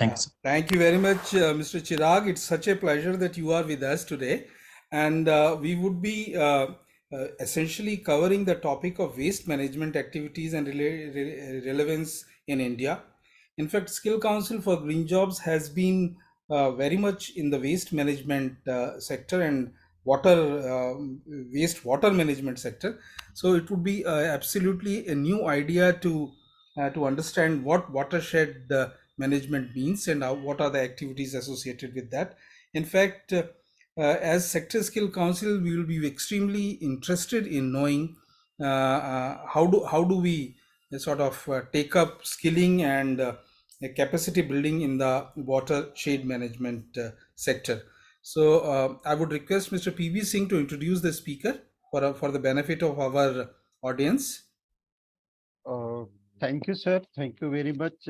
Thanks. Thank you very much, Mr. Chirag. It's such a pleasure that you are with us today. And we would be essentially covering the topic of waste management activities and relevance in India. In fact, Skill Council for Green Jobs has been very much in the waste management sector and waste water management sector. So it would be absolutely a new idea to understand what watershed management means and what are the activities associated with that. In fact, as Sector Skill Council, we will be extremely interested in knowing how do we sort of take up skilling and capacity building in the watershed management sector. So I would request Mr. PB Singh to introduce the speaker for the benefit of our audience. Thank you, sir. Thank you very much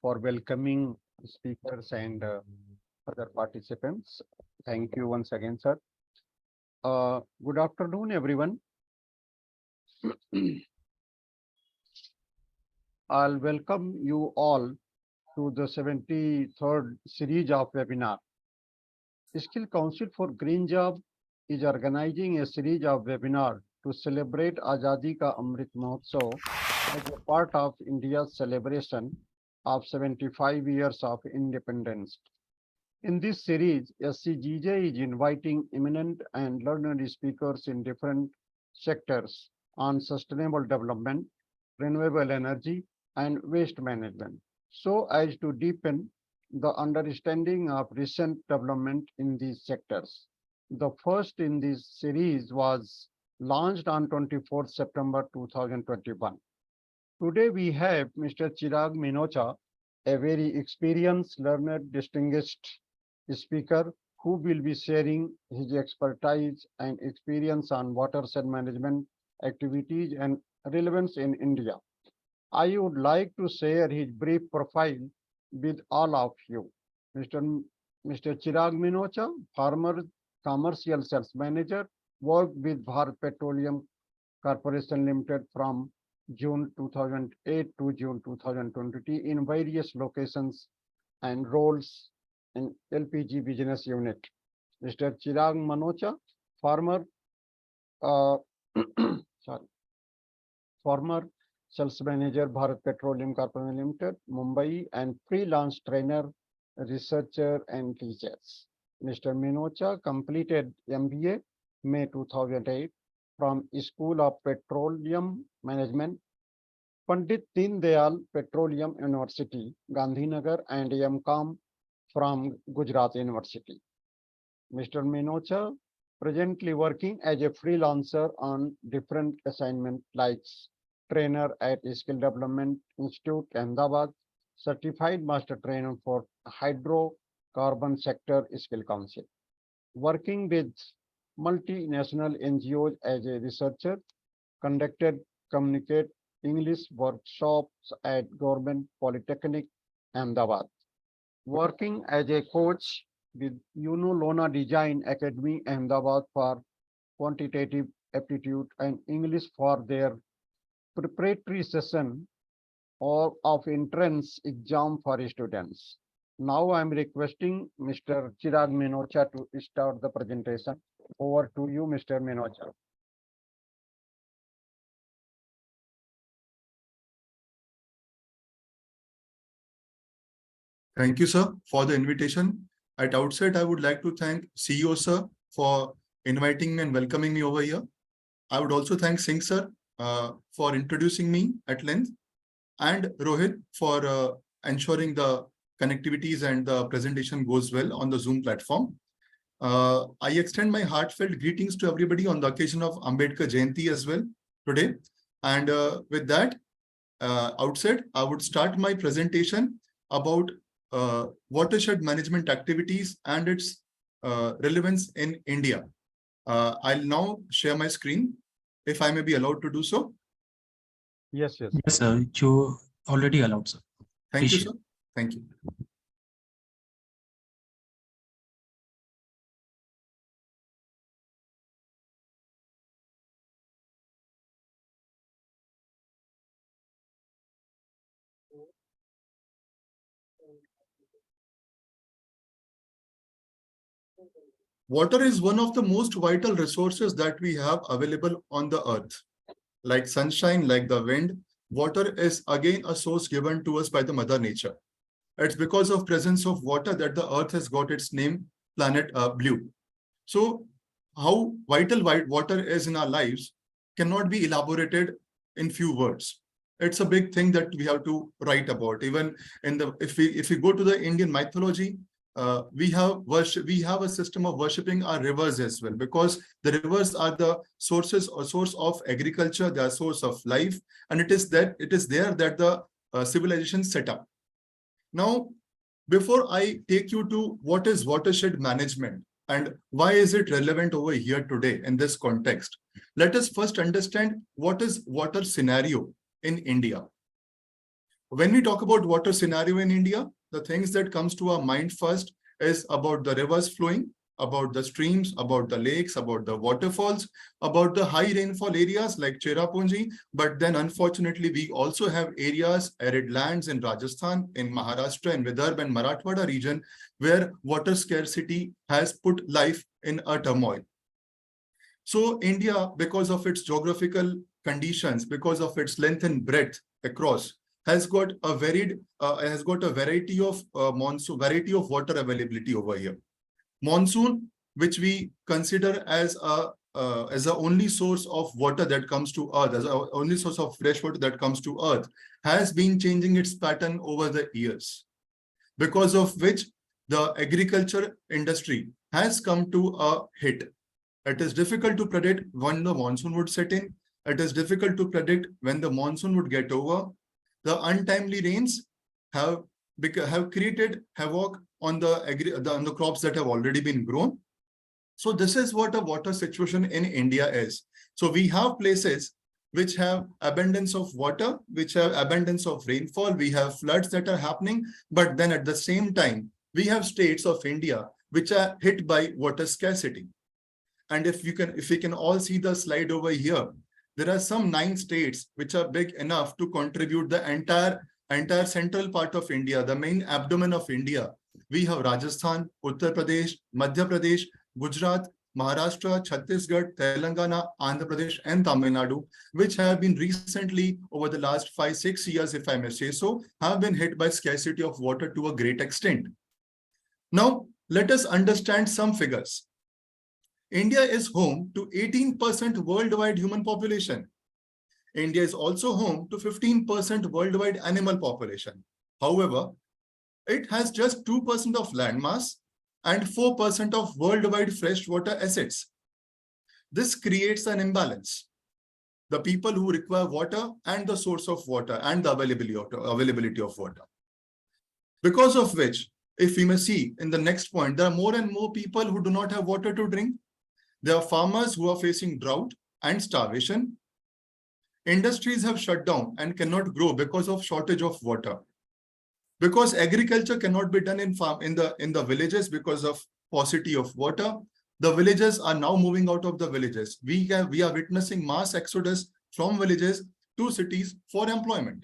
for welcoming speakers and other participants. Thank you once again, sir. Good afternoon, everyone. I'll welcome you all to the 73rd series of webinar. Skill Council for Green Job is organizing a series of webinars to celebrate Azadi ka Amrit Mahotsav as a part of India's celebration of 75 years of independence. In this series, SCGJ is inviting eminent and learned speakers in different sectors on sustainable development, renewable energy, and waste management, so as to deepen the understanding of recent development in these sectors. The first in this series was launched on 24th September 2021. Today we have Mr. Chirag Minocha, a very experienced, learned, distinguished speaker who will be sharing his expertise and experience on watershed management activities and relevance in India. I would like to share his brief profile with all of you. Mr. Chirag Minocha, former commercial sales manager, worked with Bharat Petroleum Corporation Limited from June 2008 to June 2020 in various locations and roles in LPG business unit. Mr. Chirag Minocha, former sales manager, Bharat Petroleum Corporation Limited, Mumbai, and freelance trainer, researcher, and teachers. Mr. Minocha completed MBA May 2008 from School of Petroleum Management, Pandit Deen Dayal Petroleum University, Gandhinagar, and MCOM from Gujarat University. Mr. Minocha presently working as a freelancer on different assignments like trainer at Skill Development Institute, Ahemedabad, certified master trainer for hydrocarbon sector Skill Council, working with multinational NGOs as a researcher, conducted communicate English workshops at Government Polytechnic, Ahemedabad, working as a coach with Lona Design Academy, Ahemedabad for quantitative aptitude and English for their preparatory session or of entrance exam for students. Now I'm requesting Mr. Chirag Minocha to start the presentation. Over to you, Mr. Minocha. Thank you, sir, for the invitation. At outset, I would like to thank CEO, sir, for inviting me and welcoming me over here. I would also thank Singh, sir, for introducing me at length, and Rohit for ensuring the connectivities and the presentation goes well on the Zoom platform. I extend my heartfelt greetings to everybody on the occasion of Ambedkar Jayanti as well today. And with that outset, I would start my presentation about watershed management activities and its relevance in India. I'll now share my screen, if I may be allowed to do so. Yes, yes. Yes, sir. You already allowed, sir. Thank you, sir. Thank you. Water is one of the most vital resources that we have available on the earth. Like sunshine, like the wind, water is again a source given to us by the Mother Nature. It's because of presence of water that the earth has got its name, planet Blue. So how vital water is in our lives cannot be elaborated in few words. It's a big thing that we have to write about. Even in the if we go to the Indian mythology, we have a system of worshipping our rivers as well, because the rivers are the source of agriculture, they are source of life, and it is there that the civilization set up. Now, before I take you to what is watershed management and why is it relevant over here today in this context, let us first understand what is water scenario in India. When we talk about water scenario in India, the things that comes to our mind first is about the rivers flowing, about the streams, about the lakes, about the waterfalls, about the high rainfall areas like Cherrapunji. But then unfortunately, we also have areas, arid lands in Rajasthan, in Maharashtra, in Vidarbha and Marathwada region, where water scarcity has put life in a turmoil. So India, because of its geographical conditions, because of its length and breadth across, has got a variety of variety of water availability over here. Monsoon, which we consider as the only source of water that comes to earth, as our only source of fresh water that comes to earth, has been changing its pattern over the years, because of which the agriculture industry has come to a hit. It is difficult to predict when the monsoon would set in. It is difficult to predict when the monsoon would get over. The untimely rains have created havoc on the crops that have already been grown. So this is what a water situation in India is. So we have places which have abundance of water, which have abundance of rainfall. We have floods that are happening, but then at the same time, we have states of India which are hit by water scarcity. And if we can all see the slide over here, there are some 9 states which are big enough to contribute the entire central part of India, the main abdomen of India. We have Rajasthan, Uttar Pradesh, Madhya Pradesh, Gujarat, Maharashtra, Chhattisgarh, Telangana, Andhra Pradesh, and Tamil Nadu, which have been recently, over the last 5-6 years, if I may say so, have been hit by scarcity of water to a great extent. Now, let us understand some figures. India is home to 18% worldwide human population. India is also home to 15% worldwide animal population. However, it has just 2% of land mass and 4% of worldwide freshwater assets. This creates an imbalance. The people who require water and the source of water and the availability of water. Because of which, if we may see in the next point, there are more and more people who do not have water to drink. There are farmers who are facing drought and starvation. Industries have shut down and cannot grow because of shortage of water. Because agriculture cannot be done in the villages because of paucity of water, the villages are now moving out of the villages. We are witnessing mass exodus from villages to cities for employment.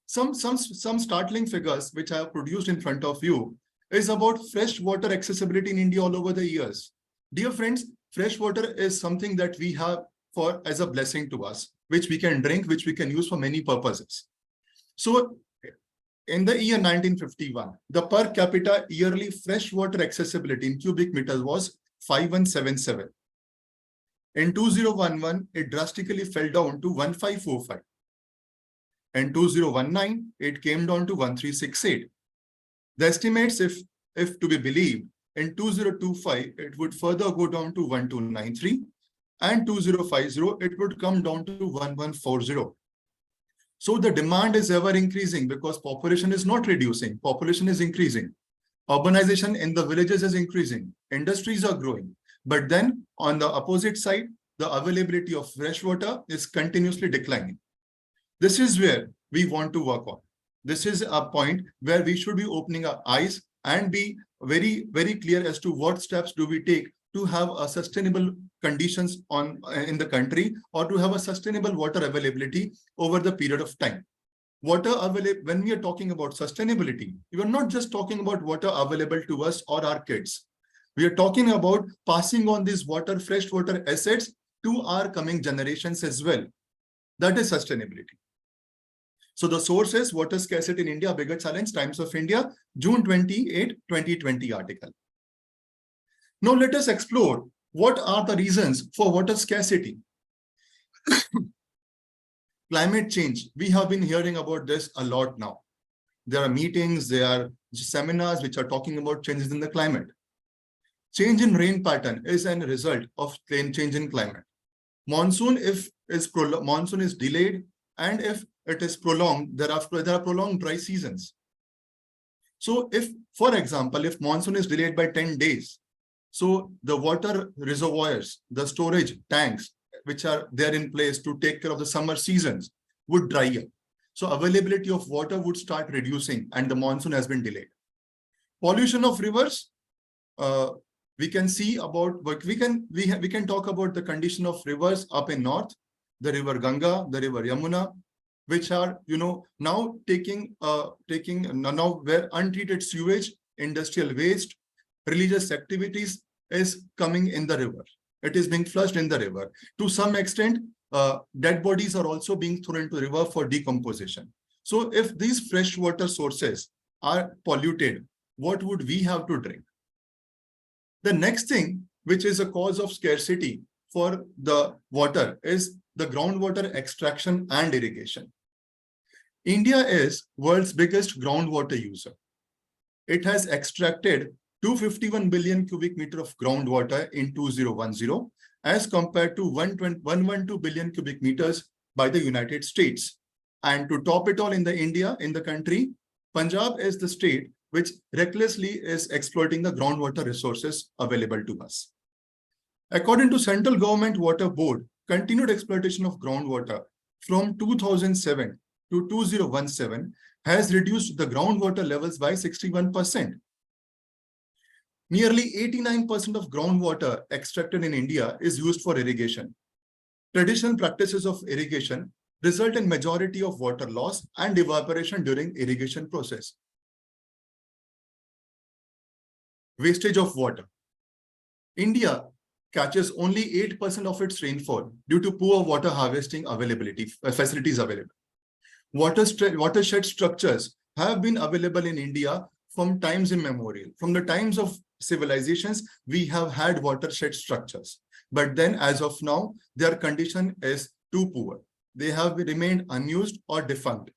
Some startling figures which I have produced in front of you is about fresh water accessibility in India all over the years. Dear friends, fresh water is something that we have as a blessing to us, which we can drink, which we can use for many purposes. So in the year 1951, the per capita yearly freshwater accessibility in cubic meters was 5177. In 2011, it drastically fell down to 1545. In 2019, it came down to 1368. The estimates, if to be believed, in 2025, it would further go down to 1293, and 2050, it would come down to 1140. So the demand is ever increasing because population is not reducing, population is increasing. Urbanization in the villages is increasing, industries are growing. But then on the opposite side, the availability of fresh water is continuously declining. This is where we want to work on. This is a point where we should be opening our eyes and be very, very clear as to what steps do we take to have a sustainable conditions in the country, or to have a sustainable water availability over the period of time. water available, when we are talking about sustainability, we are not just talking about water available to us or our kids. We are talking about passing on these freshwater assets to our coming generations as well. That is sustainability. So the source is Water Scarcity in India, Bigger Challenge, Times of India, June 28, 2020 article. Now let us explore what are the reasons for water scarcity. Climate change, we have been hearing about this a lot now. There are meetings, there are seminars which are talking about changes in the climate. Change in rain pattern is a result of change in climate. Monsoon, monsoon is delayed, and if it is prolonged, there are prolonged dry seasons. So if, for example, if monsoon is delayed by 10 days, so the water reservoirs, the storage tanks, which are there in place to take care of the summer seasons, would dry up. So availability of water would start reducing, and the monsoon has been delayed. Pollution of rivers, we can see about what we can talk about the condition of rivers up in north, the river Ganga, the river Yamuna, which are now taking now where untreated sewage, industrial waste, religious activities is coming in the river. It is being flushed in the river. To some extent, dead bodies are also being thrown into the river for decomposition. So if these freshwater sources are polluted, what would we have to drink? The next thing, which is a cause of scarcity for the water, is the groundwater extraction and irrigation. India is world's biggest groundwater user. It has extracted 251 billion cubic meter of groundwater in 2010 as compared to 112 billion cubic meters by the United States. And to top it all in the country, Punjab is the state which recklessly is exploiting the groundwater resources available to us. According to Central Government Water Board, continued exploitation of groundwater from 2007 to 2017 has reduced the groundwater levels by 61%. Nearly 89% of groundwater extracted in India is used for irrigation. Traditional practices of irrigation result in majority of water loss and evaporation during irrigation process. Wastage of water. India catches only 8% of its rainfall due to poor water harvesting facilities available. Watershed structures have been available in India from times immemorial. From the times of civilizations, we have had watershed structures. But then as of now, their condition is too poor. They have remained unused or defunct.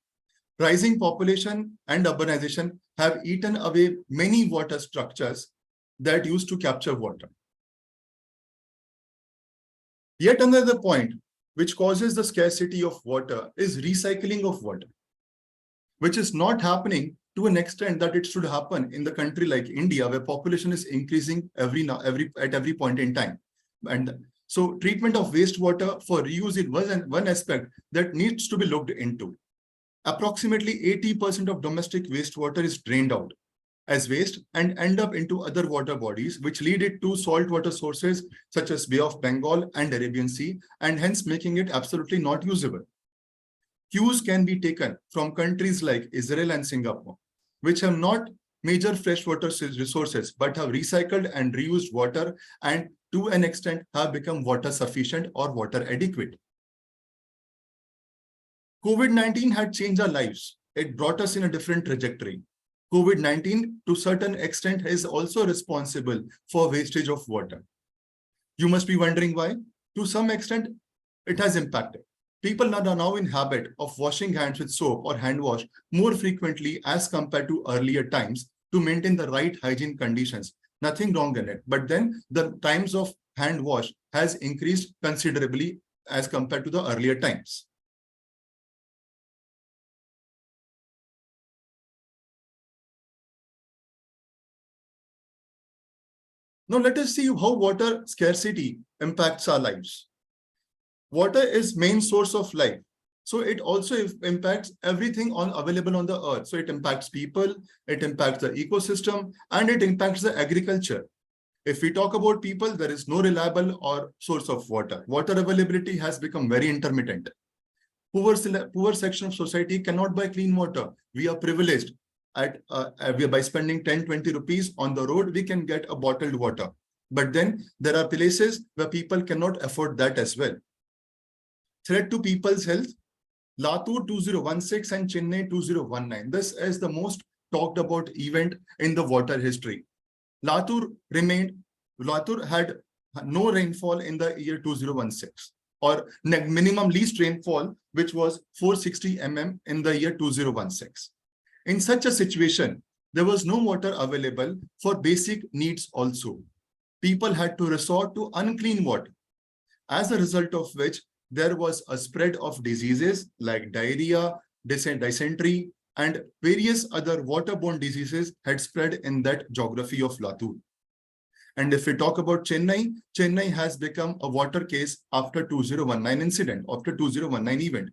Rising population and urbanization have eaten away many water structures that used to capture water. Yet another point which causes the scarcity of water is recycling of water, which is not happening to an extent that it should happen in the country like India, where population is increasing at every point in time. And so treatment of wastewater for reuse is one aspect that needs to be looked into. Approximately 80% of domestic wastewater is drained out as waste and end up into other water bodies, which lead it to saltwater sources such as Bay of Bengal and Arabian Sea, and hence making it absolutely not usable. Cues can be taken from countries like Israel and Singapore, which have not major freshwater resources, but have recycled and reused water and to an extent have become water sufficient or water adequate. COVID-19 had changed our lives. It brought us in a different trajectory. COVID-19 to a certain extent is also responsible for wastage of water. You must be wondering why. To some extent, it has impacted. People are now in habit of washing hands with soap or hand wash more frequently as compared to earlier times to maintain the right hygiene conditions. Nothing wrong in it. But then the times of hand wash has increased considerably as compared to the earlier times. Now let us see how water scarcity impacts our lives. Water is main source of life. So it also impacts everything available on the earth. So it impacts people, it impacts the ecosystem, and it impacts the agriculture. If we talk about people, there is no reliable or source of water. Water availability has become very intermittent. Poor section of society cannot buy clean water. We are privileged by spending 10-20 rupees on the road, we can get a bottled water. But then there are places where people cannot afford that as well. Threat to people's health, Latur 2016 and Chennai 2019. This is the most talked about event in the water history. Latur had no rainfall in the year 2016, or minimum least rainfall, which was 460 mm in the year 2016. In such a situation, there was no water available for basic needs also. People had to resort to unclean water, as a result of which there was a spread of diseases like diarrhea, dysentery, and various other waterborne diseases had spread in that geography of Latur. And if we talk about Chennai, Chennai has become a water case after 2019 incident, after 2019 event.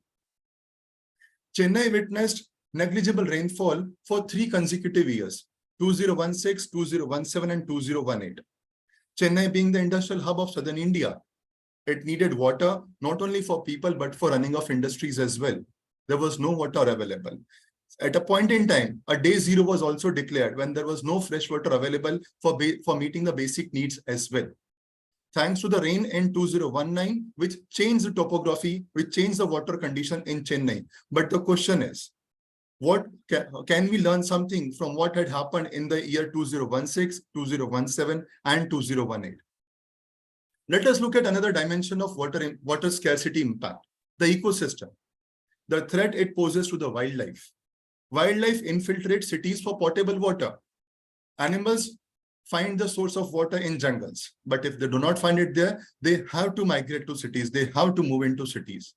Chennai witnessed negligible rainfall for 3 consecutive years, 2016, 2017, and 2018. Chennai being the industrial hub of southern India, it needed water not only for people but for running of industries as well. There was no water available. At a point in time, a day zero was also declared when there was no fresh water available for meeting the basic needs as well. Thanks to the rain in 2019, which changed the topography, which changed the water condition in Chennai. But the question is, what can we learn something from what had happened in the year 2016, 2017, and 2018? Let us look at another dimension of water scarcity impact, the ecosystem, the threat it poses to the wildlife. Wildlife infiltrates cities for potable water. Animals find the source of water in jungles, but if they do not find it there, they have to migrate to cities. They have to move into cities.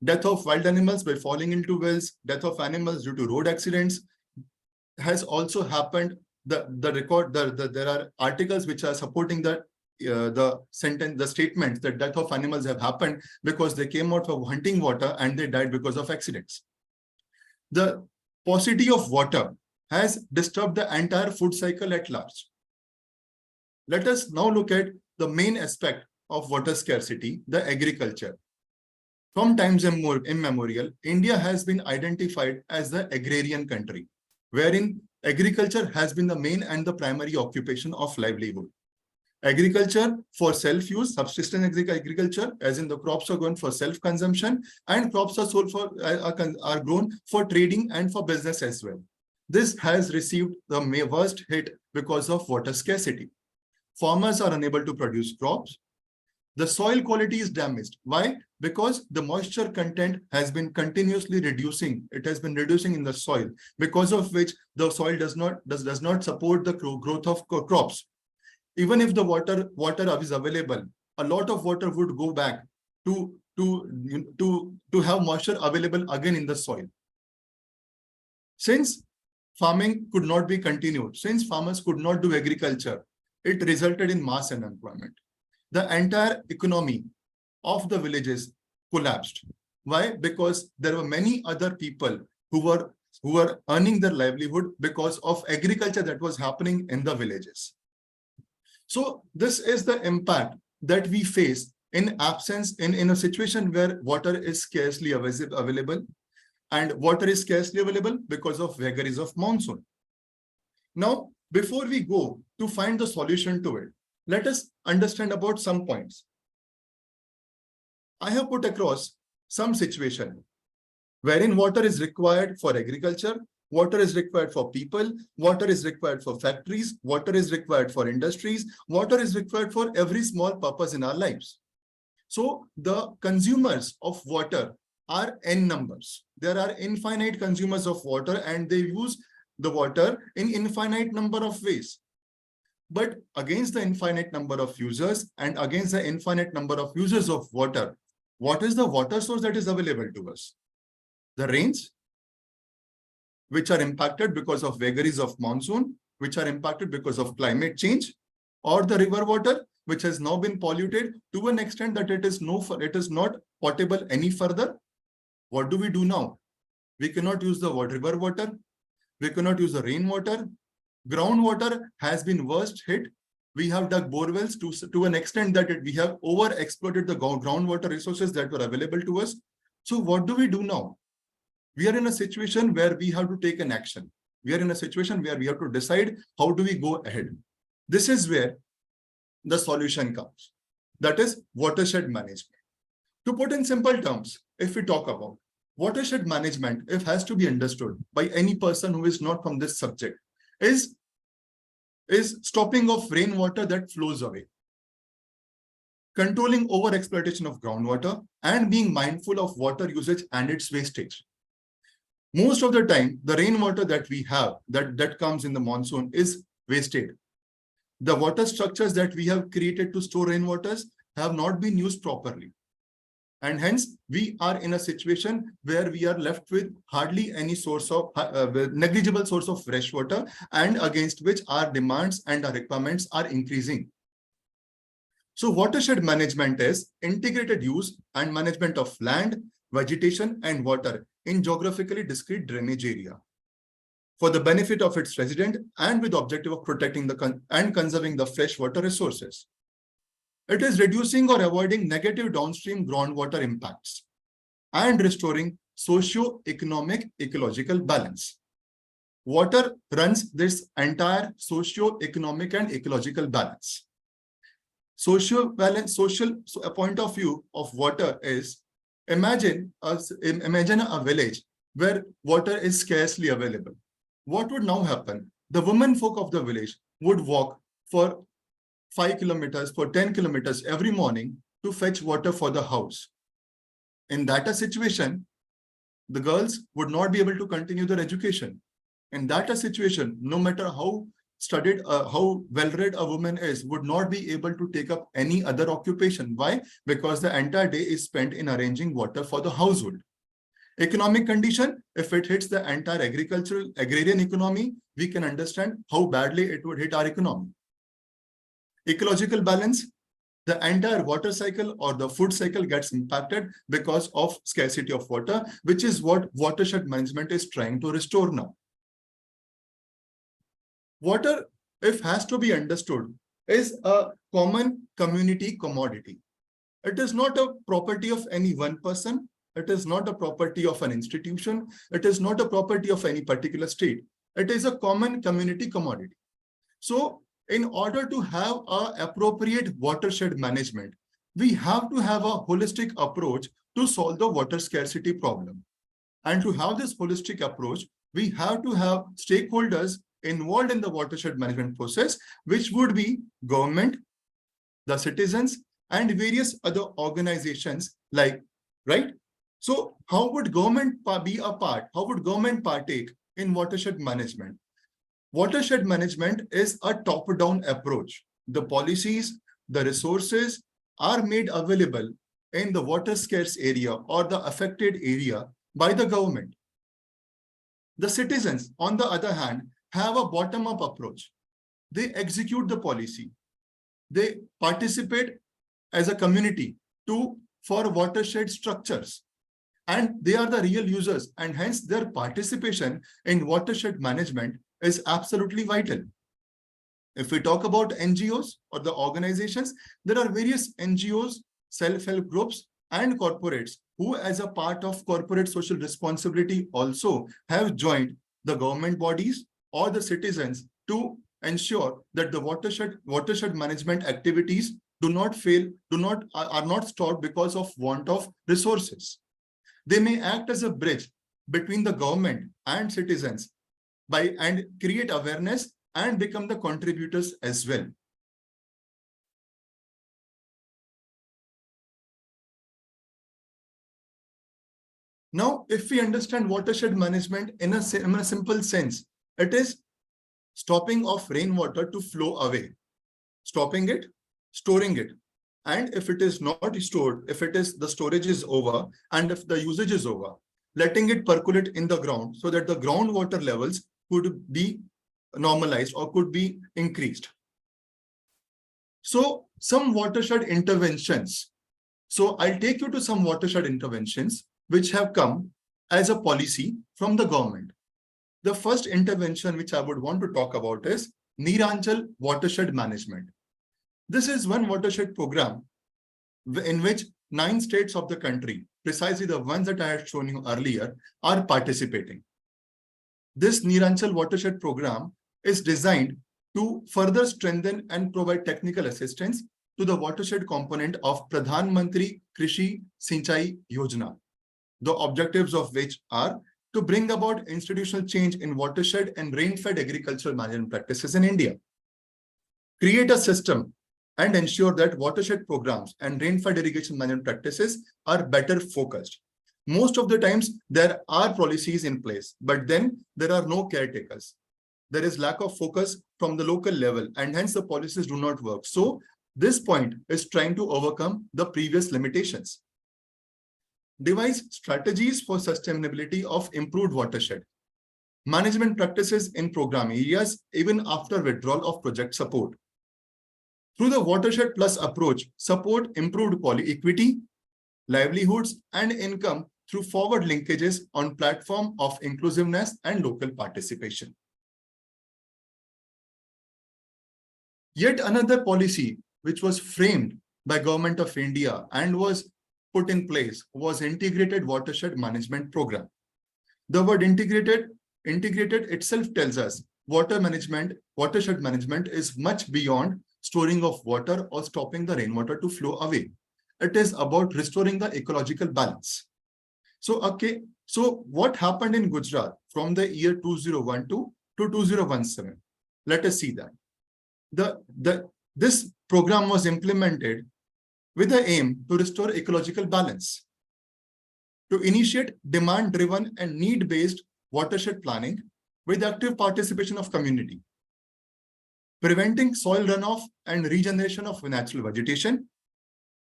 Death of wild animals by falling into wells, death of animals due to road accidents has also happened. There are articles which are supporting the statements that death of animals have happened because they came out for hunting water and they died because of accidents. The paucity of water has disturbed the entire food cycle at large. Let us now look at the main aspect of water scarcity, the agriculture. From times immemorial, India has been identified as the agrarian country, wherein agriculture has been the main and the primary occupation of livelihood. Agriculture for self-use, subsistence agriculture, as in the crops are grown for self-consumption, and crops are sold for are grown for trading and for business as well. This has received the worst hit because of water scarcity. Farmers are unable to produce crops. The soil quality is damaged. Why? Because the moisture content has been continuously reducing. It has been reducing in the soil, because of which the soil does not support the growth of crops. Even if the water is available, a lot of water would go back to have moisture available again in the soil. Since farming could not be continued, since farmers could not do agriculture, it resulted in mass unemployment. The entire economy of the villages collapsed. Why? Because there were many other people who were earning their livelihood because of agriculture that was happening in the villages. So this is the impact that we face in a situation where water is scarcely available, and water is scarcely available because of vagaries of monsoon. Now, before we go to find the solution to it, let us understand about some points. I have put across some situation wherein water is required for agriculture, water is required for people, water is required for factories, water is required for industries, water is required for every small purpose in our lives. So the consumers of water are n numbers. There are infinite consumers of water and they use the water in infinite number of ways. But against the infinite number of users and against the infinite number of users of water, what is the water source that is available to us? The rains, which are impacted because of vagaries of monsoon, which are impacted because of climate change, or the river water, which has now been polluted to an extent that it is not potable any further. What do we do now? We cannot use the river water. We cannot use the rainwater. Groundwater has been worst hit. We have dug borewells to an extent that we have over-exploited the groundwater resources that were available to us. So what do we do now? We are in a situation where we have to take an action. We are in a situation where we have to decide how do we go ahead. This is where the solution comes. That is watershed management. To put in simple terms, if we talk about watershed management, if has to be understood by any person who is not from this subject, is stopping of rainwater that flows away, controlling over exploitation of groundwater, and being mindful of water usage and its wastage. Most of the time, the rainwater that we have, that comes in the monsoon, is wasted. The water structures that we have created to store rainwaters have not been used properly. And hence, we are in a situation where we are left with hardly any source of, negligible source of fresh water, and against which our demands and our requirements are increasing. So watershed management is integrated use and management of land, vegetation, and water in geographically discrete drainage area for the benefit of its resident and with the objective of protecting and conserving the fresh water resources. It is reducing or avoiding negative downstream groundwater impacts and restoring socio-economic ecological balance. Water runs this entire socio-economic and ecological balance. Social balance, so a point of view of water is, imagine a village where water is scarcely available. What would now happen? The women folk of the village would walk for 5 kilometers, for 10 kilometers every morning to fetch water for the house. In that situation, the girls would not be able to continue their education. In that situation, no matter how studied, how well-read a woman is, would not be able to take up any other occupation. Why? Because the entire day is spent in arranging water for the household. Economic condition, if it hits the entire agrarian economy, we can understand how badly it would hit our economy. Ecological balance, the entire water cycle or the food cycle gets impacted because of scarcity of water, which is what watershed management is trying to restore now. Water, if has to be understood, is a common community commodity. It is not a property of any one person. It is not a property of an institution. It is not a property of any particular state. It is a common community commodity. So, in order to have an appropriate watershed management, we have to have a holistic approach to solve the water scarcity problem. And to have this holistic approach, we have to have stakeholders involved in the watershed management process, which would be government, the citizens, and various other organizations like, right? So how would government be a part? How would government partake in watershed management? Watershed management is a top-down approach. The policies, the resources are made available in the water scarce area or the affected area by the government. The citizens, on the other hand, have a bottom-up approach. They execute the policy. They participate as a community for watershed structures. And they are the real users, and hence their participation in watershed management is absolutely vital. If we talk about NGOs or the organizations, there are various NGOs, self-help groups, and corporates who, as a part of corporate social responsibility, also have joined the government bodies or the citizens to ensure that the watershed management activities are not stopped because of want of resources. They may act as a bridge between the government and citizens and create awareness and become the contributors as well. Now, if we understand watershed management in a simple sense, it is stopping of rainwater to flow away, stopping it, storing it. And if it is not stored, if the storage is over and if the usage is over, letting it percolate in the ground so that the groundwater levels could be normalized or could be increased. So some watershed interventions. So I'll take you to some watershed interventions which have come as a policy from the government. The first intervention which I would want to talk about is Neeranjal watershed management. This is one watershed program in which 9 states of the country, precisely the ones that I had shown you earlier, are participating. This Neeranchal Watershed Program is designed to further strengthen and provide technical assistance to the watershed component of Pradhan Mantri Krishi Sinchai Yojana, the objectives of which are to bring about institutional change in watershed and rain-fed agricultural management practices in India, create a system and ensure that watershed programs and rain-fed irrigation management practices are better focused. Most of the times there are policies in place, but then there are no caretakers. There is lack of focus from the local level, and hence the policies do not work. So this point is trying to overcome the previous limitations. Devise strategies for sustainability of improved watershed. Management practices in program areas even after withdrawal of project support. Through the Watershed Plus approach, support improved equity, livelihoods, and income through forward linkages on platform of inclusiveness and local participation. Yet another policy which was framed by Government of India and was put in place was Integrated Watershed Management Program. The word integrated itself tells us watershed management is much beyond storing of water or stopping the rainwater to flow away. It is about restoring the ecological balance. So what happened in Gujarat from the year 2012 to 2017? Let us see that. This program was implemented with the aim to restore ecological balance, to initiate demand-driven and need-based watershed planning with active participation of community, preventing soil runoff and regeneration of natural vegetation,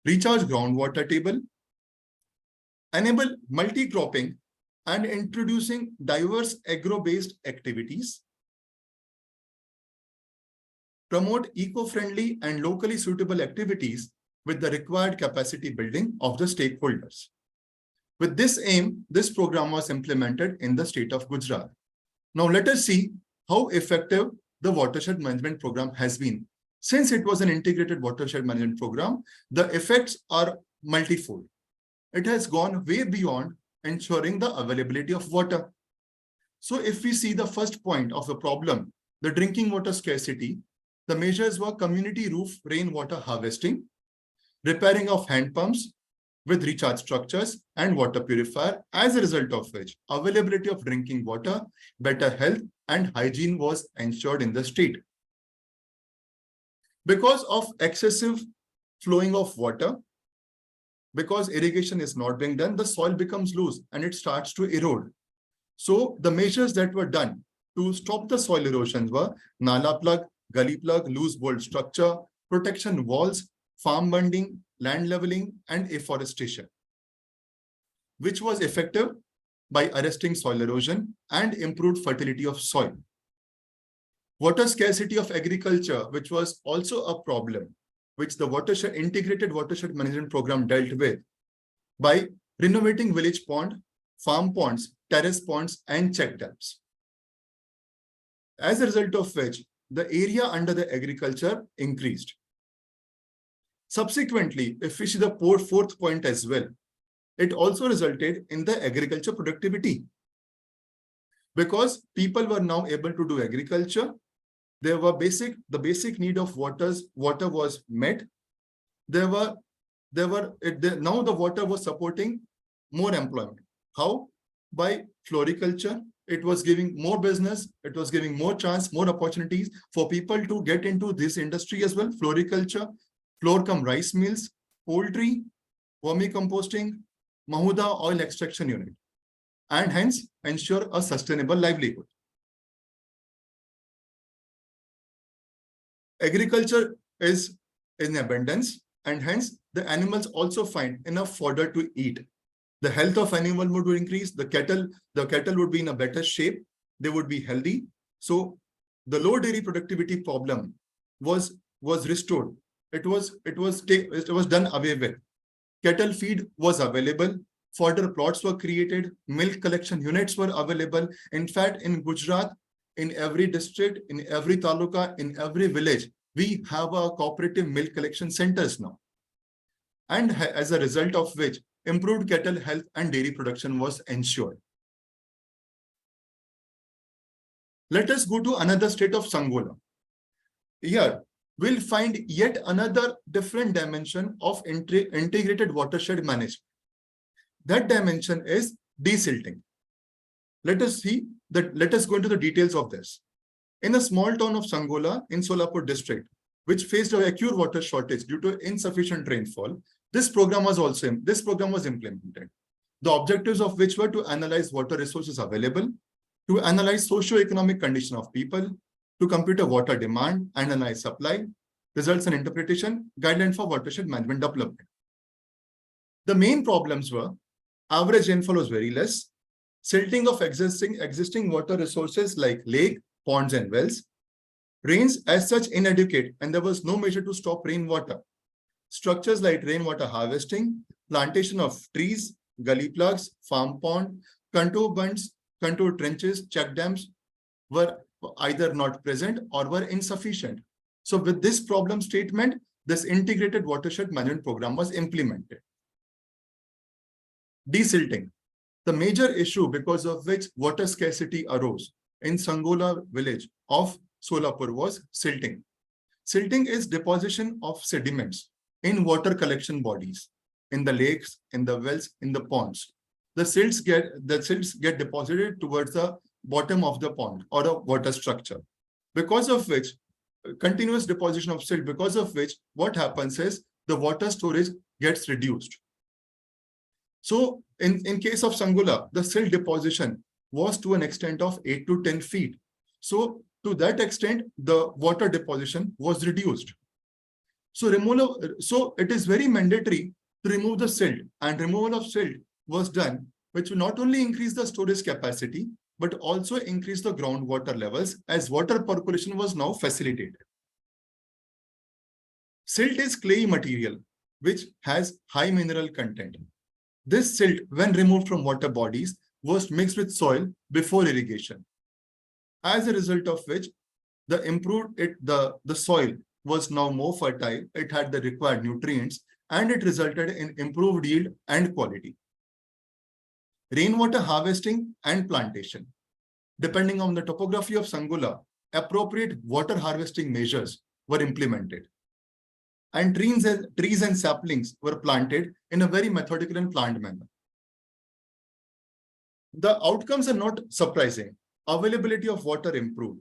recharge groundwater table, enable multi-cropping and introducing diverse agro-based activities, promote eco-friendly and locally suitable activities with the required capacity building of the stakeholders. With this aim, this program was implemented in the state of Gujarat. Now let us see how effective the watershed management program has been. Since it was an integrated watershed management program, the effects are multifold. It has gone way beyond ensuring the availability of water. So if we see the first point of the problem, the drinking water scarcity, the measures were community roof rainwater harvesting, repairing of hand pumps with recharge structures and water purifier, as a result of which availability of drinking water, better health and hygiene was ensured in the state. Because of excessive flowing of water, because irrigation is not being done, the soil becomes loose and it starts to erode. So the measures that were done to stop the soil erosion were nala plug, gully plug, loose bolt structure, protection walls, farm bunding, land leveling, and afforestation, which was effective by arresting soil erosion and improved fertility of soil. Water scarcity of agriculture, which was also a problem, which the integrated watershed management program dealt with by renovating village pond, farm ponds, terrace ponds, and check dams. As a result of which, the area under the agriculture increased. Subsequently, if we see the fourth point as well, it also resulted in the agriculture productivity. Because people were now able to do agriculture, the basic need of water was met. Now the water was supporting more employment. How? By floriculture. It was giving more business. It was giving more chance, more opportunities for people to get into this industry as well. Floriculture, floor-cum rice mills, poultry, vermicomposting, Mahuda oil extraction unit, and hence ensure a sustainable livelihood. Agriculture is in abundance, and hence the animals also find enough fodder to eat. The health of animal would increase. The cattle would be in a better shape. They would be healthy. So the low dairy productivity problem was restored. It was done away with. Cattle feed was available. Fodder plots were created. Milk collection units were available. In fact, in Gujarat, in every district, in every taluka, in every village, we have a cooperative milk collection centers now. and as a result of which improved cattle health and dairy production was ensured. Let us go to another state of Sangola. Here, we'll find yet another different dimension of integrated watershed management. That dimension is desilting. Let us go into the details of this. In a small town of Sangola in Solapur district, which faced an acute water shortage due to insufficient rainfall, this program was implemented. The objectives of which were to analyze water resources available, to analyze socio-economic condition of people, to compute a water demand, analyze supply, results and interpretation, guideline for watershed management development. The main problems were average rainfall was very less, silting of existing water resources like lake, ponds and wells, rains as such inadequate and there was no measure to stop rainwater. Structures like rainwater harvesting, plantation of trees, gully plugs, farm pond, contour bunds, contour trenches, check dams were either not present or were insufficient. So with this problem statement, this integrated watershed management program was implemented. Desilting, the major issue because of which water scarcity arose in Sangola village of Solapur was silting. Silting is deposition of sediments in water collection bodies, in the lakes, in the wells, in the ponds. The silts get deposited towards the bottom of the pond or a water structure, because of which continuous deposition of silt, because of which what happens is the water storage gets reduced. So in case of Sangola, the silt deposition was to an extent of 8 to 10 feet. So to that extent, the water deposition was reduced. So it is very mandatory to remove the silt, and removal of silt was done, which will not only increase the storage capacity, but also increase the groundwater levels as water percolation was now facilitated. Silt is clayey material, which has high mineral content. This silt, when removed from water bodies, was mixed with soil before irrigation. As a result of which, the soil was now more fertile, it had the required nutrients, and it resulted in improved yield and quality. Rainwater harvesting and plantation. Depending on the topography of Sangola, appropriate water harvesting measures were implemented. And trees and saplings were planted in a very methodical and planned manner. The outcomes are not surprising. Availability of water improved.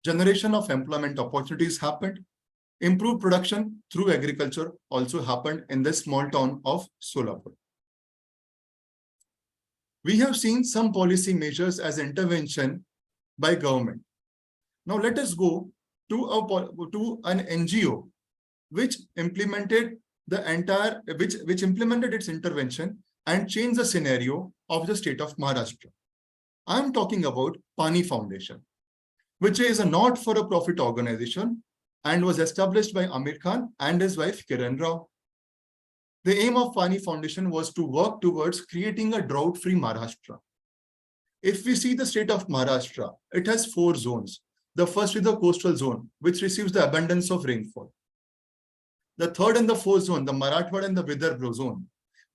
Generation of employment opportunities happened. Improved production through agriculture also happened in this small town of Solapur. We have seen some policy measures as intervention by government. Now let us go to an NGO which implemented implemented its intervention and changed the scenario of the state of Maharashtra. I am talking about Pani Foundation, which is a not-for-profit organization and was established by Amir Khan and his wife Kiran Rao. The aim of Pani Foundation was to work towards creating a drought-free Maharashtra. If we see the state of Maharashtra, it has 4 zones. The first is the coastal zone, which receives the abundance of rainfall. The third and the fourth zone, the Marathwada and the Vidarbha zone,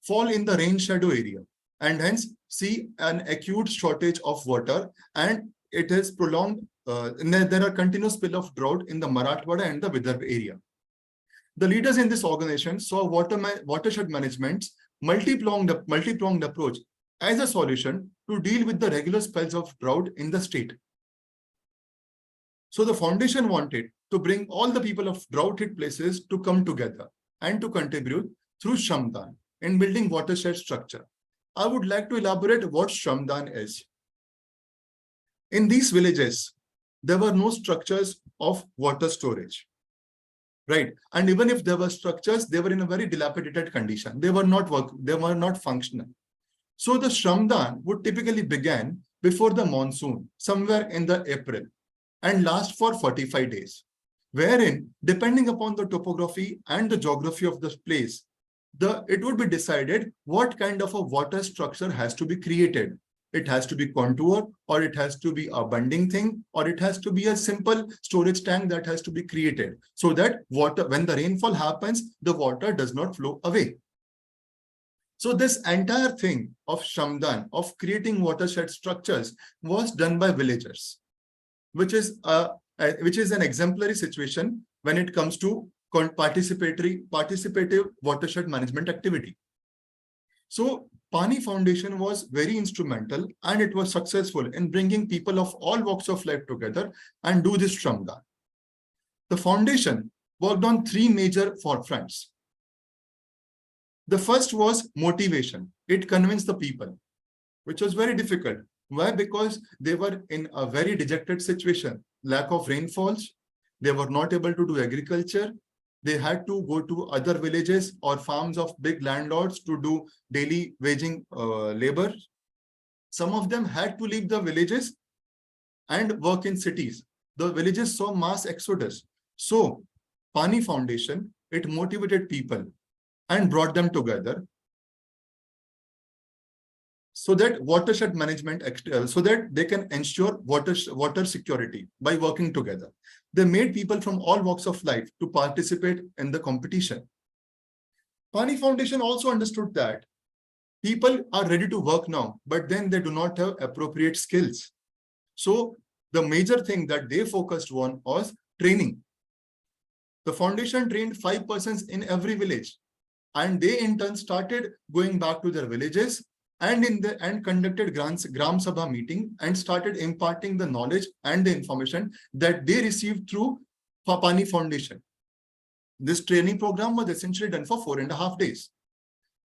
fall in the rain shadow area and hence see an acute shortage of water, and it is prolonged. There are continuous spill of drought in the Marathwada and the Vidarbha area. The leaders in this organization saw watershed management's multi-pronged approach as a solution to deal with the regular spells of drought in the state. So the foundation wanted to bring all the people of drought-hit places to come together and to contribute through Shramdan in building watershed structure. I would like to elaborate what Shramdan is. In these villages, there were no structures of water storage, right? And even if there were structures, they were in a very dilapidated condition. They were not functional. So the Shramdan would typically begin before the monsoon, somewhere in the April, and last for 45 days, wherein, depending upon the topography and the geography of the place, it would be decided what kind of a water structure has to be created. It has to be contour, or it has to be a bunding thing, or it has to be a simple storage tank that has to be created so that water, when the rainfall happens, the water does not flow away. So this entire thing of Shramdan, of creating watershed structures, was done by villagers, which is an exemplary situation when it comes to participative watershed management activity. So Pani Foundation was very instrumental, and it was successful in bringing people of all walks of life together and do this Shramdan. The foundation worked on three major forefronts. The first was motivation. It convinced the people, which was very difficult. Why? Because they were in a very dejected situation, lack of rainfalls. They were not able to do agriculture. They had to go to other villages or farms of big landlords to do daily waging labor. Some of them had to leave the villages and work in cities. The villages saw mass exodus. So Pani Foundation, it motivated people and brought them together so that watershed management, so that they can ensure water security by working together. They made people from all walks of life to participate in the competition. Pani Foundation also understood that people are ready to work now, but then they do not have appropriate skills. So the major thing that they focused on was training. The foundation trained 5 persons in every village, and they in turn started going back to their villages and conducted Gram Sabha meeting and started imparting the knowledge and the information that they received through Pani Foundation. This training program was essentially done for 4.5 days.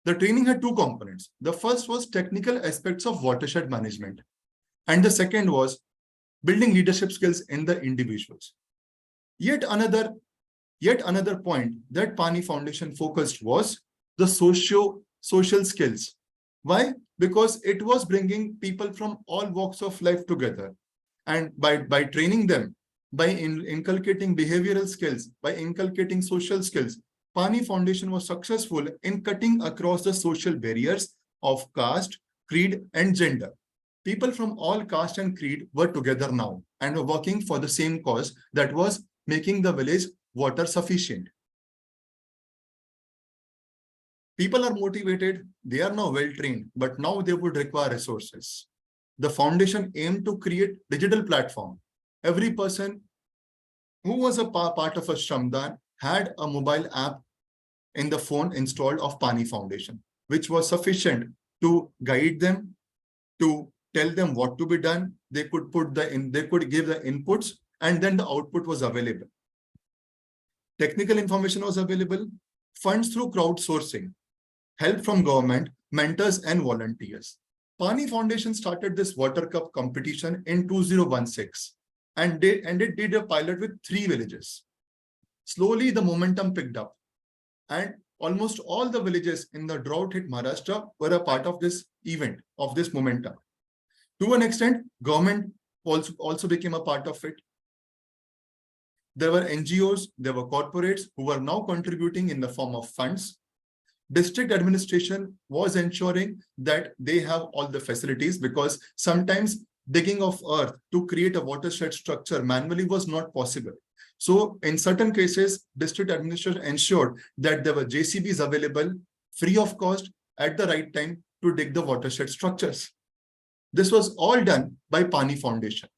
The training had two components. The first was technical aspects of watershed management, and the second was building leadership skills in the individuals. Yet another point that Pani Foundation focused was the social skills. Why? Because it was bringing people from all walks of life together. And by training them, by inculcating behavioral skills, by inculcating social skills, Pani Foundation was successful in cutting across the social barriers of caste, creed, and gender. People from all caste and creed were together now and were working for the same cause, that was making the village water sufficient. People are motivated, they are now well trained, but now they would require resources. The foundation aimed to create digital platform. Every person who was a part of a Shramdan had a mobile app in the phone installed of Pani Foundation, which was sufficient to guide them, to tell them what to be done. They could give the inputs, and then the output was available. Technical information was available, funds through crowdsourcing, help from government, mentors, and volunteers. Pani Foundation started this Water Cup competition in 2016, and it did a pilot with 3 villages. Slowly, the momentum picked up, and almost all the villages in the drought-hit Maharashtra were a part of this event, of this momentum. To an extent, government also became a part of it. There were NGOs, there were corporates who were now contributing in the form of funds. District administration was ensuring that they have all the facilities, because sometimes digging of earth to create a watershed structure manually was not possible. So in certain cases, district administration ensured that there were JCBs available free of cost at the right time to dig the watershed structures. This was all done by Pani Foundation.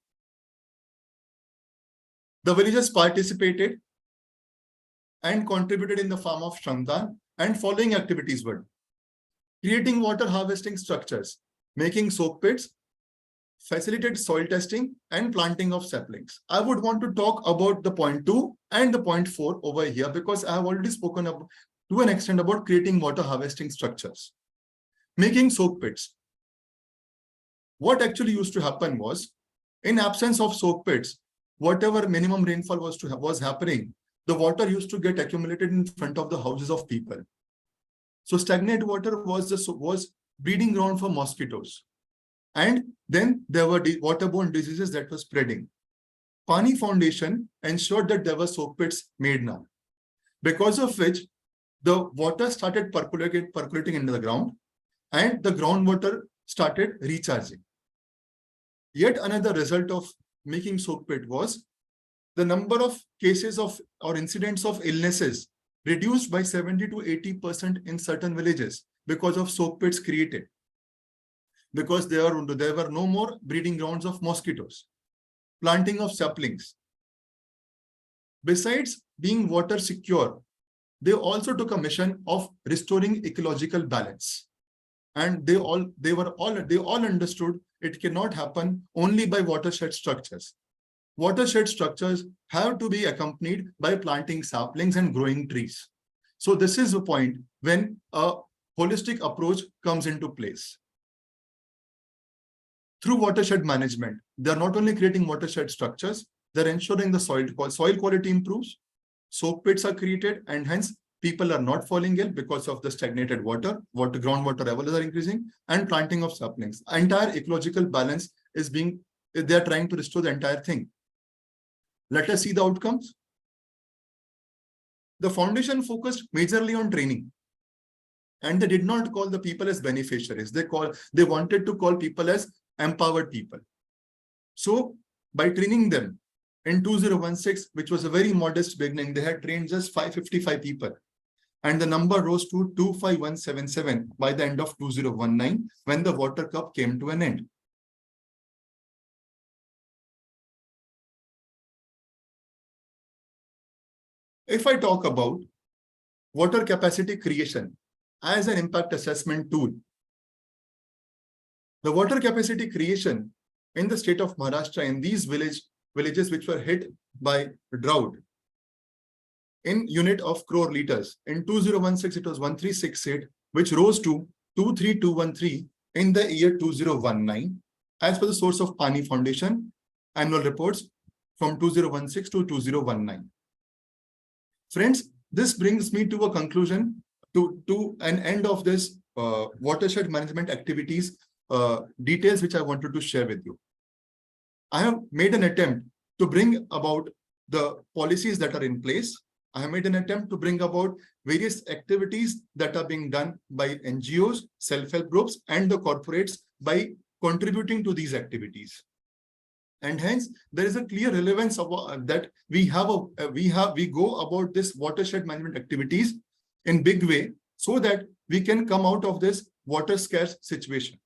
The villagers participated and contributed in the form of Shramdan, and following activities were creating water harvesting structures, making soak pits, facilitate soil testing, and planting of saplings. I would want to talk about the point 2 and the point 4 over here, because I have already spoken about, to an extent, about creating water harvesting structures. Making soak pits. What actually used to happen was, in absence of soak pits, whatever minimum rainfall was happening, the water used to get accumulated in front of the houses of people. So stagnant water was breeding ground for mosquitoes. And then there were waterborne diseases that were spreading. Pani Foundation ensured that there were soak pits made now, because of which the water started percolating into the ground, and the groundwater started recharging. Yet another result of making soak pit was the number of cases of or incidents of illnesses reduced by 70 to 80% in certain villages, because of soak pits created, because there were no more breeding grounds of mosquitoes, planting of saplings. Besides being water secure, they also took a mission of restoring ecological balance. And they all understood it cannot happen only by watershed structures. Watershed structures have to be accompanied by planting saplings and growing trees. So this is the point when a holistic approach comes into place. Through watershed management, they're not only creating watershed structures, they're ensuring the soil quality improves, soak pits are created, and hence people are not falling ill because of the stagnated groundwater levels are increasing, and planting of saplings. Entire ecological balance is they're trying to restore the entire thing. Let us see the outcomes. The foundation focused majorly on training, and they did not call the people as beneficiaries. They wanted to call people as empowered people. So by training them in 2016, which was a very modest beginning, they had trained just 555 people. And the number rose to 25177 by the end of 2019, when the Water Cup came to an end. If I talk about water capacity creation as an impact assessment tool, the water capacity creation in the state of Maharashtra in these villages which were hit by drought in unit of crore liters. In 2016, it was 1368, which rose to 23213 in the year 2019, as per the source of Pani Foundation annual reports from 2016 to 2019. Friends, this brings me to a conclusion, to an end of this watershed management activities details which I wanted to share with you. I have made an attempt to bring about the policies that are in place. I have made an attempt to bring about various activities that are being done by NGOs, self-help groups, and the corporates by contributing to these activities. And hence, there is a clear relevance of that we go about this watershed management activities in big way, so that we can come out of this water scarce situation.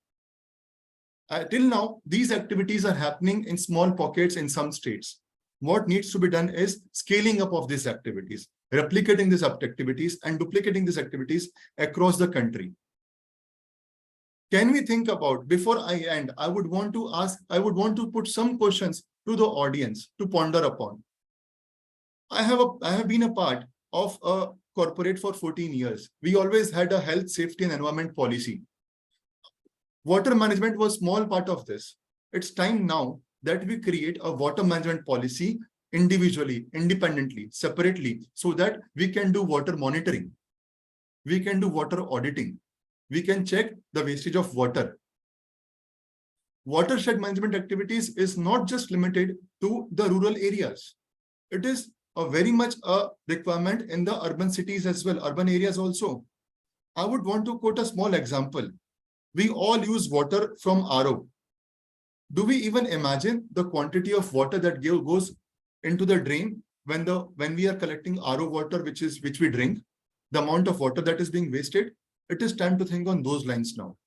Till now, these activities are happening in small pockets in some states. What needs to be done is scaling up of these activities, replicating these activities, and duplicating these activities across the country. Can we think about, before I end, I would want to put some questions to the audience to ponder upon. I have been a part of a corporate for 14 years. We always had a health, safety, and environment policy. Water management was a small part of this. It's time now that we create a water management policy individually, independently, separately, so that we can do water monitoring. We can do water auditing. We can check the wastage of water. Watershed management activities is not just limited to the rural areas. It is very much a requirement in the urban cities as well, urban areas also. I would want to quote a small example. We all use water from RO. Do we even imagine the quantity of water that goes into the drain when we are collecting RO water, which we drink, the amount of water that is being wasted? It is time to think on those lines now,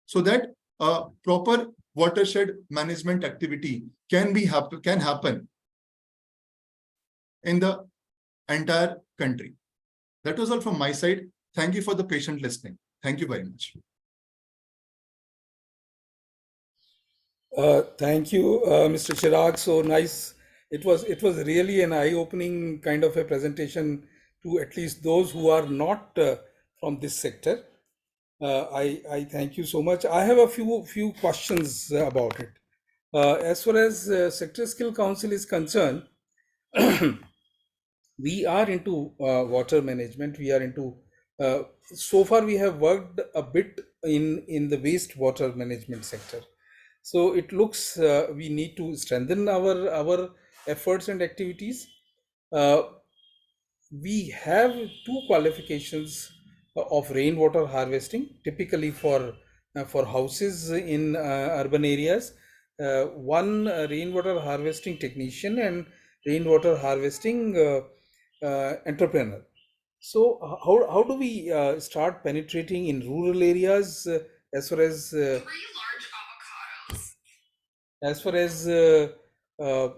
so that a proper watershed management activity can happen in the entire country. That was all from my side. Thank you for the patient listening. Thank you very much. Thank you, Mr. Chirag. So nice. It was really an eye-opening kind of a presentation to at least those who are not from this sector. I thank you so much. I have a few questions about it. As far as Sector Skill Council is concerned, we are into water management. We are into so far we have worked a bit in the wastewater management sector. So it looks we need to strengthen our efforts and activities. We have two qualifications of rainwater harvesting, typically for houses in urban areas. One rainwater harvesting technician and rainwater harvesting entrepreneur. So how do we start penetrating in rural areas as far as as far as uh, uh,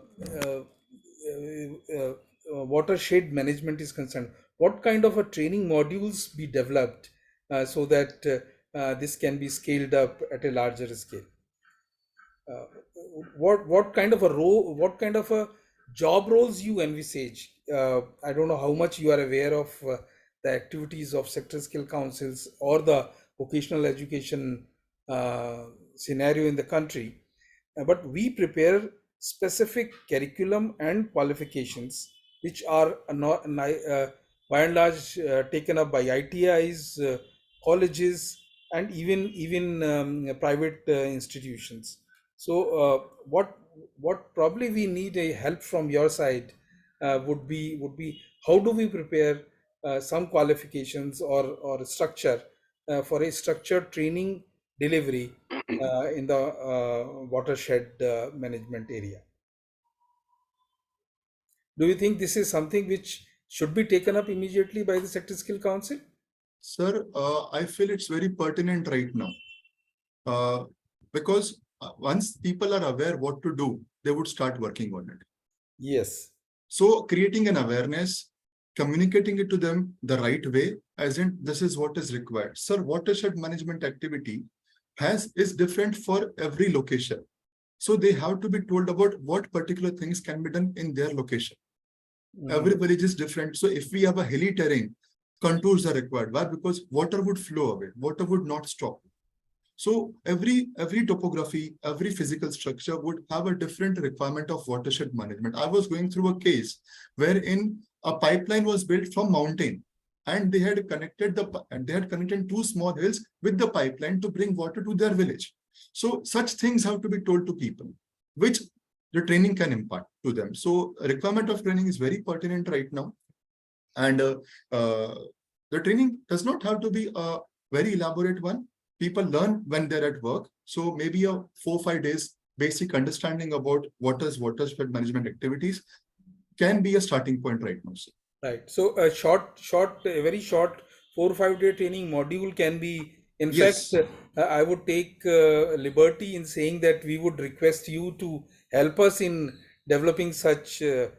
watershed management is concerned? What kind of a training modules be developed so that this can be scaled up at a larger scale? uh, what kind of a role, what kind of a job roles you envisage? I don't know how much you are aware of the activities of sector skill councils or the vocational education uh, scenario in the country. But we prepare specific curriculum and qualifications which are not by and large taken up by ITIs, colleges, and even private institutions. So what probably we need a help from your side would be how do we prepare some qualifications or structure for a structured training delivery in the watershed management area? Do you think this is something which should be taken up immediately by the Sector Skill Council? Sir, I feel it's very pertinent right now. Because once people are aware what to do, they would start working on it. Yes. So creating an awareness, communicating it to them the right way, as in this is what is required. Sir, watershed management activity is different for every location. So they have to be told about what particular things can be done in their location. Every village is different. So if we have a hilly terrain, contours are required. Why? Because water would flow away, water would not stop. So every topography, every physical structure would have a different requirement of watershed management. I was going through a case wherein a pipeline was built from mountain, and they had connected two small hills with the pipeline to bring water to their village. So such things have to be told to people, which the training can impart to them. So requirement of training is very pertinent right now. And the training does not have to be a very elaborate one. People learn when they're at work. So maybe a 4-5 days basic understanding about what is watershed management activities can be a starting point right now. Sir. Right. So a very short 4 or 5 day training module can be. In Yes. fact, I would take liberty in saying that we would request you to help us in developing such 4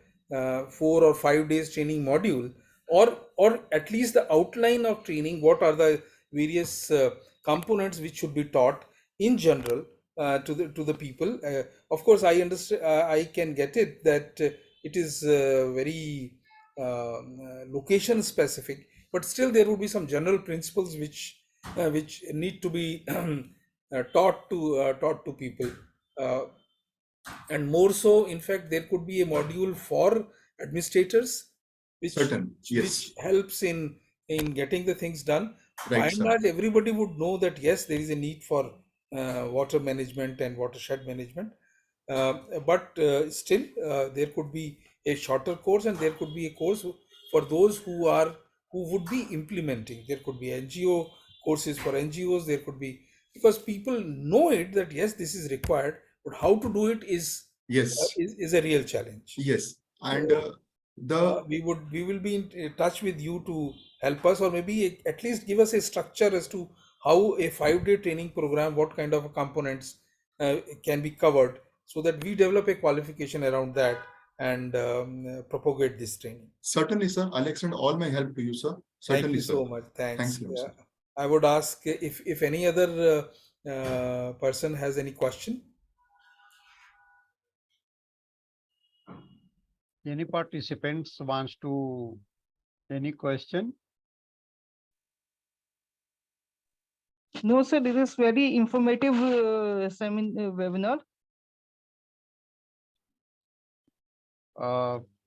or 5 days training module, or at least the outline of training. What are the various components which should be taught in general to the people? Of course, I understand. I can get it that it is very location specific, but still there would be some general principles which need to be taught to people, uh, and more so. In fact, there could be a module for administrators, which Certain. which Yes. helps in getting the things done. By Right, and sir. large, everybody would know that yes, there is a need for water management and watershed management. But still, there could be a shorter course, and there could be a course for those who would be implementing. There could be NGO courses for NGOs. There could be, because people know it that yes, this is required, but how to do it Yes. is a real challenge. Yes. And So the we will be in touch with you to help us, or maybe at least give us a structure as to how a 5 day training program, what kind of components can be covered, so that we develop a qualification around that and propagate this training. certainly, sir. I'll extend all my help to you, sir. Thank Certainly, you sir. so much. Thanks Thanks. a lot, sir. I would ask if any other person has any question. Any participants wants to any question? No, sir, this is very informative webinar.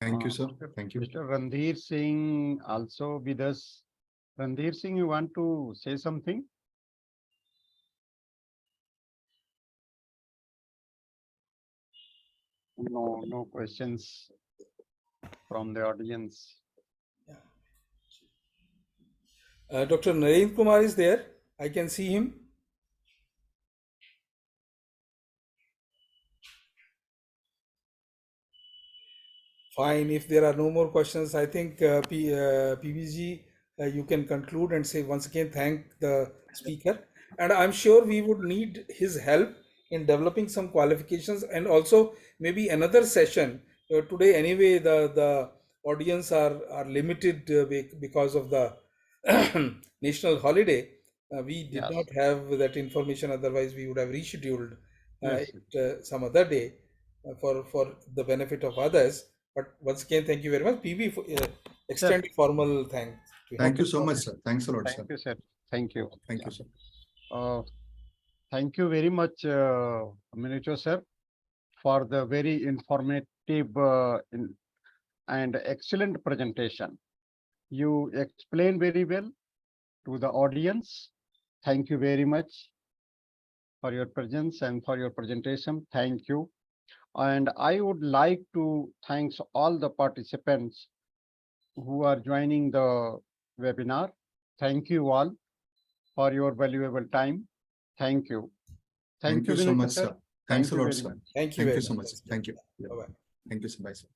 Thank you, sir. Thank you. Mr. Randhir Singh also with us. Randhir Singh, you want to say something? No, no questions from the audience. Dr. Narendra Kumar is there. I can see him. Fine. If there are no more questions, I think PBG you can conclude and say once again thank the speaker, and I'm sure we would need his help in developing some qualifications, and also maybe another session. Today anyway the audience are limited because of the national holiday. We did Yes. not have that information, otherwise we would have rescheduled Yes. it some other day for the benefit of others. But once again, thank you very much. PB, extend formal thanks to him. Thank you Okay, so okay. much, sir. Thanks a lot, sir. Thank you, sir. Thank you. Thank you, sir. Thank you very much, Minocha sir, for the very informative and excellent presentation. You explained very well to the audience. Thank you very much for your presence and for your presentation. Thank you. And I would like to thank all the participants who are joining the webinar. Thank you all for your valuable time. Thank you. Thank you so Minocha much, sir. Thanks a you lot, very sir. much. Thank you Thank very you so much. much. Thank you. Bye-bye. Thank you, sir. Bye, sir.